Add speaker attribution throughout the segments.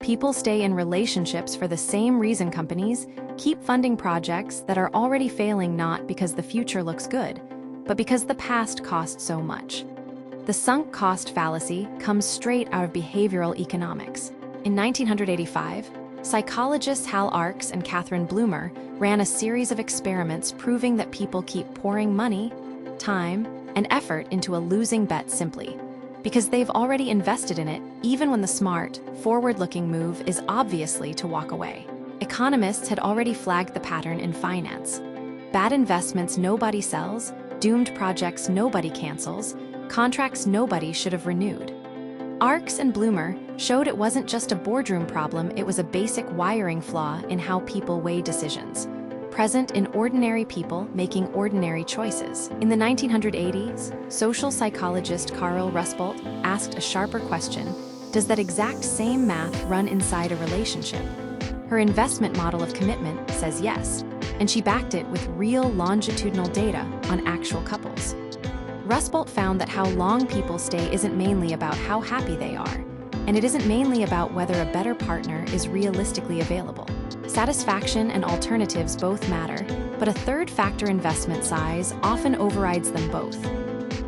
Speaker 1: People stay in relationships for the same reason companies keep funding projects that are already failing, not because the future looks good, but because the past cost so much. The sunk cost fallacy comes straight out of behavioral economics. In 1985, psychologists Arkes and Blumer ran a series of experiments proving that people keep pouring money, time, and effort into a losing bet simply because they've already invested in it, even when the smart, forward-looking move is obviously to walk away. Economists had already flagged the pattern in finance. Bad investments nobody sells, doomed projects nobody cancels, contracts nobody should have renewed. Arkes and Blumer showed it wasn't just a boardroom problem, it was a basic wiring flaw in how people weigh decisions, present in ordinary people making ordinary choices. In the 1980s, social psychologist Carl Rusbolt asked a sharper question: does that exact same math run inside a relationship? Her investment model of commitment says yes, and she backed it with real longitudinal data on actual couples. Rusbolt found that how long people stay isn't mainly about how happy they are, and it isn't mainly about whether a better partner is realistically available. Satisfaction and alternatives both matter, but a third factor, investment size, often overrides them both.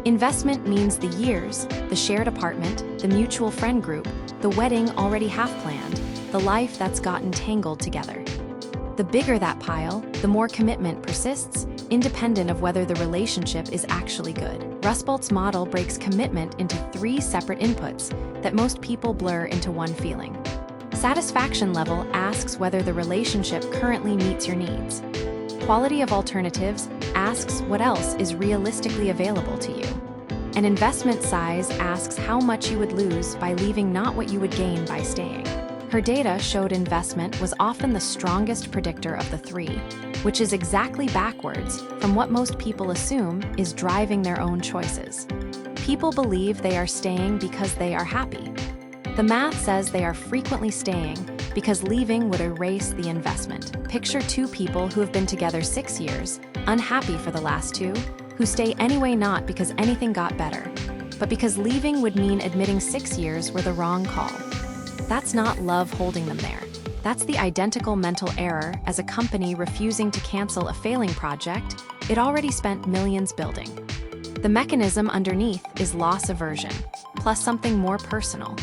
Speaker 1: Investment means the years, the shared apartment, the mutual friend group, the wedding already half planned, the life that's gotten tangled together. The bigger that pile, the more commitment persists, independent of whether the relationship is actually good. Rusbolt's model breaks commitment into 3 separate inputs that most people blur into one feeling. Satisfaction level asks whether the relationship currently meets your needs. Quality of alternatives asks what else is realistically available to you. And investment size asks how much you would lose by leaving, not what you would gain by staying. Her data showed investment was often the strongest predictor of the 3, which is exactly backwards from what most people assume is driving their own choices. People believe they are staying because they are happy. The math says they are frequently staying because leaving would erase the investment. Picture 2 people who have been together 6 years, unhappy for the last 2, who stay anyway, not because anything got better, but because leaving would mean admitting 6 years were the wrong call. That's not love holding them there. That's the identical mental error as a company refusing to cancel a failing project it already spent millions building. The mechanism underneath is loss aversion, plus something more personal.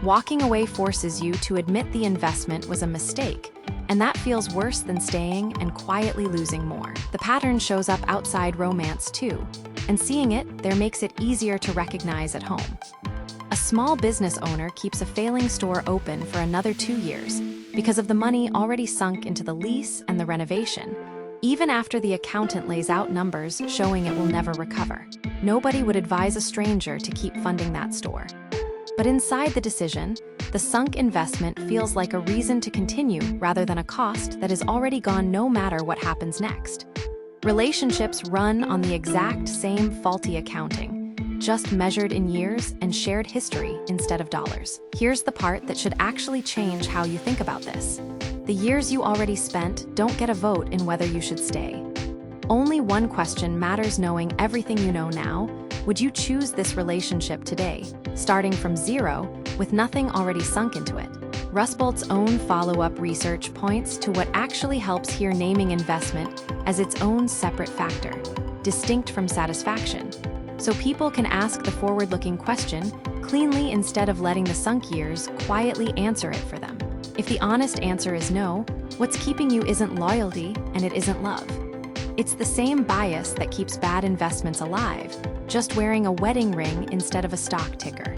Speaker 1: Walking away forces you to admit the investment was a mistake, and that feels worse than staying and quietly losing more. The pattern shows up outside romance too, and seeing it there makes it easier to recognize at home. A small business owner keeps a failing store open for another 2 years because of the money already sunk into the lease and the renovation, even after the accountant lays out numbers showing it will never recover. Nobody would advise a stranger to keep funding that store. But inside the decision, the sunk investment feels like a reason to continue rather than a cost that is already gone no matter what happens next. Relationships run on the exact same faulty accounting, just measured in years and shared history instead of dollars. Here's the part that should actually change how you think about this. The years you already spent don't get a vote in whether you should stay. Only one question matters: knowing everything you know now, would you choose this relationship today, starting from 0, with nothing already sunk into it? Rusbolt's own follow-up research points to what actually helps here: naming investment as its own separate factor, distinct from satisfaction, so people can ask the forward-looking question cleanly instead of letting the sunk years quietly answer it for them. If the honest answer is no, what's keeping you isn't loyalty and it isn't love. It's the same bias that keeps bad investments alive, just wearing a wedding ring instead of a stock ticker.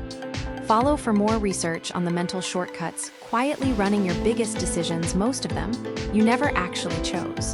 Speaker 1: Follow for more research on the mental shortcuts quietly running your biggest decisions, most of them you never actually chose.